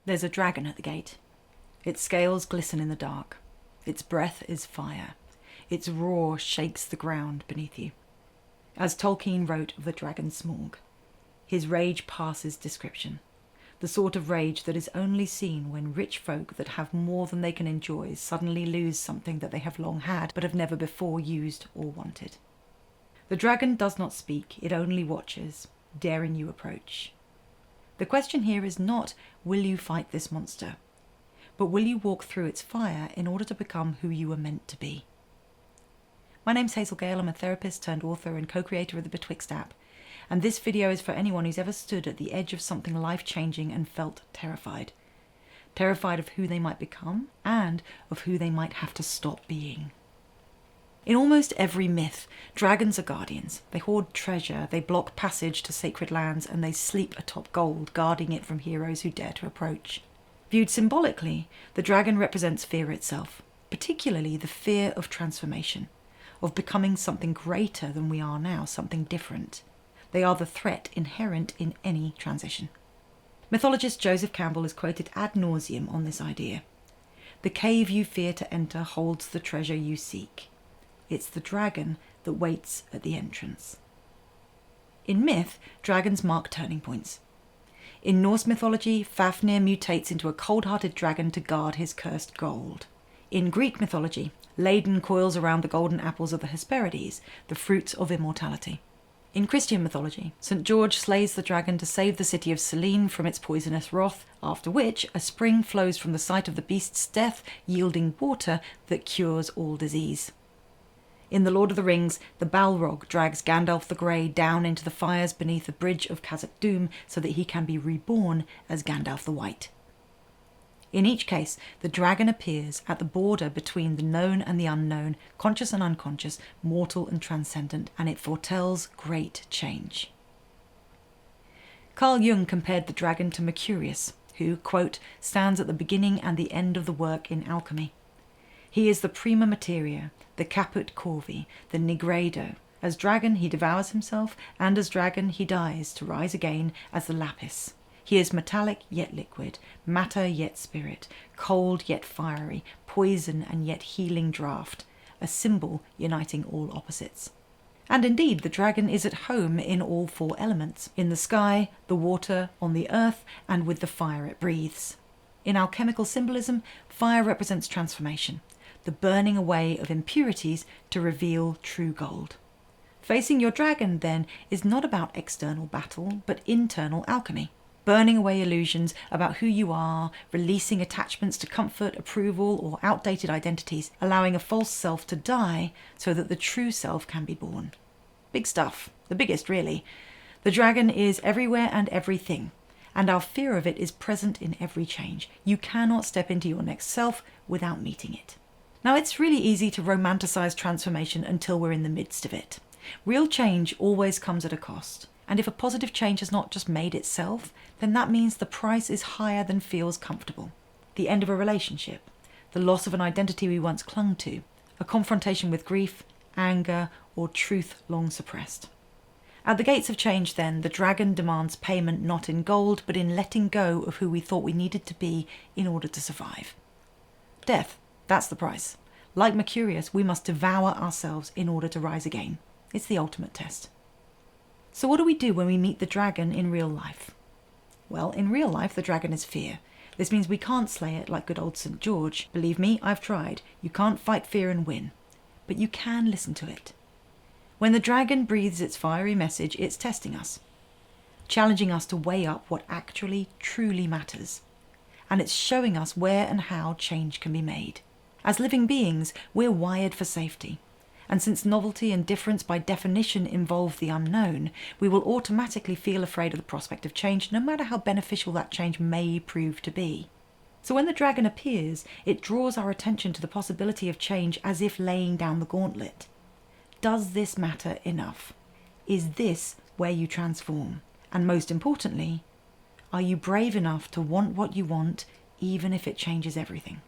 There's a dragon at the gate. Its scales glisten in the dark. Its breath is fire. Its roar shakes the ground beneath you. As Tolkien wrote of the dragon Smaug, his rage passes description. The sort of rage that is only seen when rich folk that have more than they can enjoy suddenly lose something that they have long had but have never before used or wanted. The dragon does not speak, it only watches, daring you approach. The question here is not, will you fight this monster? But will you walk through its fire in order to become who you were meant to be? My name's Hazel Gale, I'm a therapist turned author and co-creator of the Betwixt app, and this video is for anyone who's ever stood at the edge of something life-changing and felt terrified. Terrified of who they might become and of who they might have to stop being. In almost every myth, dragons are guardians. They hoard treasure, they block passage to sacred lands, and they sleep atop gold, guarding it from heroes who dare to approach. Viewed symbolically, the dragon represents fear itself, particularly the fear of transformation, of becoming something greater than we are now, something different. They are the threat inherent in any transition. Mythologist Joseph Campbell is quoted ad nauseum on this idea. The cave you fear to enter holds the treasure you seek. It's the dragon that waits at the entrance. In myth, dragons mark turning points. In Norse mythology, Fafnir mutates into a cold-hearted dragon to guard his cursed gold. In Greek mythology, Ladon coils around the golden apples of the Hesperides, the fruits of immortality. In Christian mythology, St. George slays the dragon to save the city of Selene from its poisonous wrath, after which a spring flows from the site of the beast's death, yielding water that cures all disease. In The Lord of the Rings, the Balrog drags Gandalf the Grey down into the fires beneath the bridge of Khazad-dûm so that he can be reborn as Gandalf the White. In each case, the dragon appears at the border between the known and the unknown, conscious and unconscious, mortal and transcendent, and it foretells great change. Carl Jung compared the dragon to Mercurius, who, quote, stands at the beginning and the end of the work in alchemy. He is the prima materia, the caput corvi, the nigredo. As dragon he devours himself, and as dragon he dies to rise again as the lapis. He is metallic yet liquid, matter yet spirit, cold yet fiery, poison and yet healing draught, a symbol uniting all opposites. And indeed, the dragon is at home in all four elements, in the sky, the water, on the earth, and with the fire it breathes. In alchemical symbolism, fire represents transformation, the burning away of impurities to reveal true gold. Facing your dragon, then, is not about external battle, but internal alchemy. Burning away illusions about who you are, releasing attachments to comfort, approval, or outdated identities, allowing a false self to die so that the true self can be born. Big stuff, the biggest really. The dragon is everywhere and everything, and our fear of it is present in every change. You cannot step into your next self without meeting it. Now, it's really easy to romanticize transformation until we're in the midst of it. Real change always comes at a cost. And if a positive change has not just made itself, then that means the price is higher than feels comfortable. The end of a relationship, the loss of an identity we once clung to, a confrontation with grief, anger, or truth long suppressed. At the gates of change, then, the dragon demands payment not in gold, but in letting go of who we thought we needed to be in order to survive. Death, that's the price. Like Mercurius, we must devour ourselves in order to rise again. It's the ultimate test. So what do we do when we meet the dragon in real life? Well, in real life, the dragon is fear. This means we can't slay it like good old St. George. Believe me, I've tried. You can't fight fear and win. But you can listen to it. When the dragon breathes its fiery message, it's testing us, challenging us to weigh up what actually, truly matters. And it's showing us where and how change can be made. As living beings, we're wired for safety. And since novelty and difference by definition involve the unknown, we will automatically feel afraid of the prospect of change, no matter how beneficial that change may prove to be. So when the dragon appears, it draws our attention to the possibility of change as if laying down the gauntlet. Does this matter enough? Is this where you transform? And most importantly, are you brave enough to want what you want, even if it changes everything?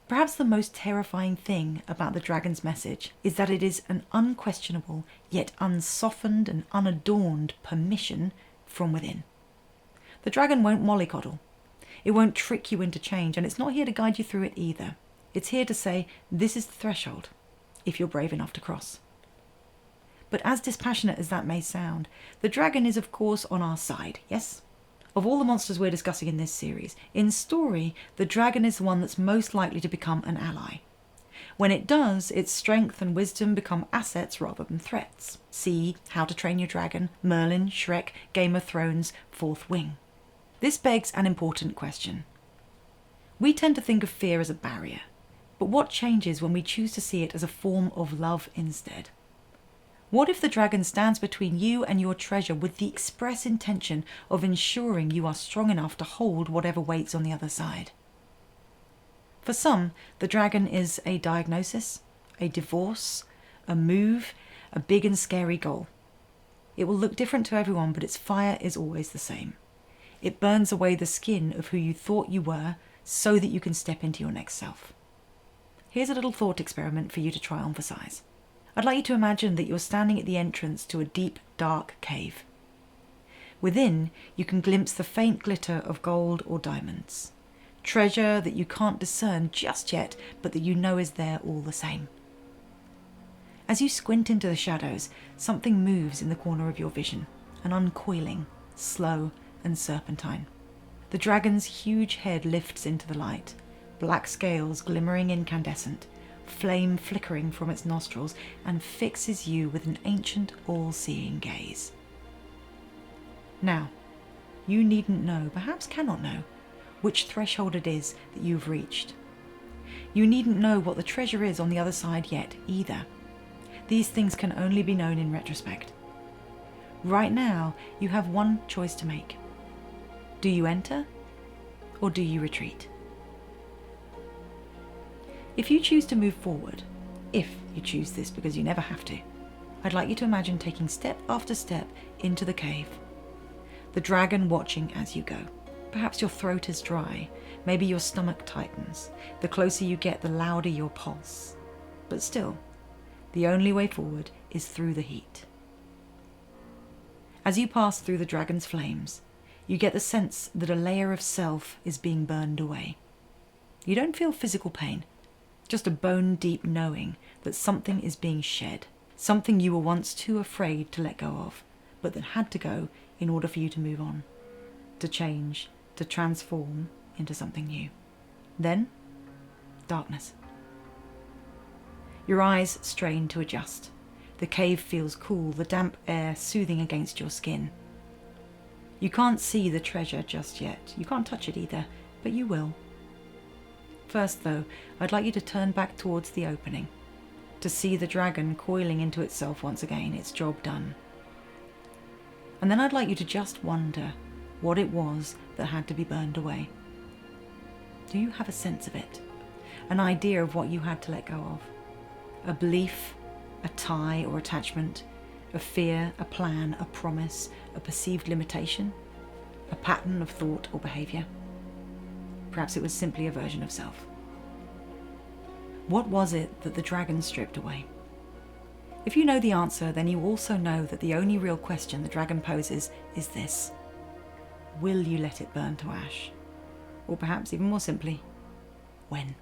Perhaps the most terrifying thing about the dragon's message is that it is an unquestionable, yet unsoftened and unadorned permission from within. The dragon won't mollycoddle. It won't trick you into change, and it's not here to guide you through it either. It's here to say, this is the threshold, if you're brave enough to cross. But as dispassionate as that may sound, the dragon is of course on our side, yes? Of all the monsters we're discussing in this series, in story, the dragon is the one that's most likely to become an ally. When it does, its strength and wisdom become assets rather than threats. See How to Train Your Dragon, Merlin, Shrek, Game of Thrones, Fourth Wing. This begs an important question. We tend to think of fear as a barrier, but what changes when we choose to see it as a form of love instead? What if the dragon stands between you and your treasure with the express intention of ensuring you are strong enough to hold whatever waits on the other side? For some, the dragon is a diagnosis, a divorce, a move, a big and scary goal. It will look different to everyone, but its fire is always the same. It burns away the skin of who you thought you were so that you can step into your next self. Here's a little thought experiment for you to try on for size. I'd like you to imagine that you're standing at the entrance to a deep, dark cave. Within, you can glimpse the faint glitter of gold or diamonds. Treasure that you can't discern just yet, but that you know is there all the same. As you squint into the shadows, something moves in the corner of your vision, an uncoiling, slow and serpentine. The dragon's huge head lifts into the light, black scales glimmering incandescent, flame flickering from its nostrils, and fixes you with an ancient, all-seeing gaze. Now, you needn't know, perhaps cannot know, which threshold it is that you've reached. You needn't know what the treasure is on the other side yet, either. These things can only be known in retrospect. Right now, you have one choice to make. Do you enter, or do you retreat? If you choose to move forward, if you choose this because you never have to, I'd like you to imagine taking step after step into the cave. The dragon watching as you go. Perhaps your throat is dry, maybe your stomach tightens. The closer you get, the louder your pulse. But still, the only way forward is through the heat. As you pass through the dragon's flames, you get the sense that a layer of self is being burned away. You don't feel physical pain, just a bone-deep knowing that something is being shed, something you were once too afraid to let go of, but that had to go in order for you to move on, to change, to transform into something new. Then, darkness. Your eyes strain to adjust. The cave feels cool, the damp air soothing against your skin. You can't see the treasure just yet. You can't touch it either, but you will. First, though, I'd like you to turn back towards the opening, to see the dragon coiling into itself once again, its job done. And then I'd like you to just wonder what it was that had to be burned away. Do you have a sense of it? An idea of what you had to let go of? A belief, a tie or attachment, a fear, a plan, a promise, a perceived limitation, a pattern of thought or behaviour? Perhaps it was simply a version of self. What was it that the dragon stripped away? If you know the answer, then you also know that the only real question the dragon poses is this: will you let it burn to ash? Or perhaps even more simply, when?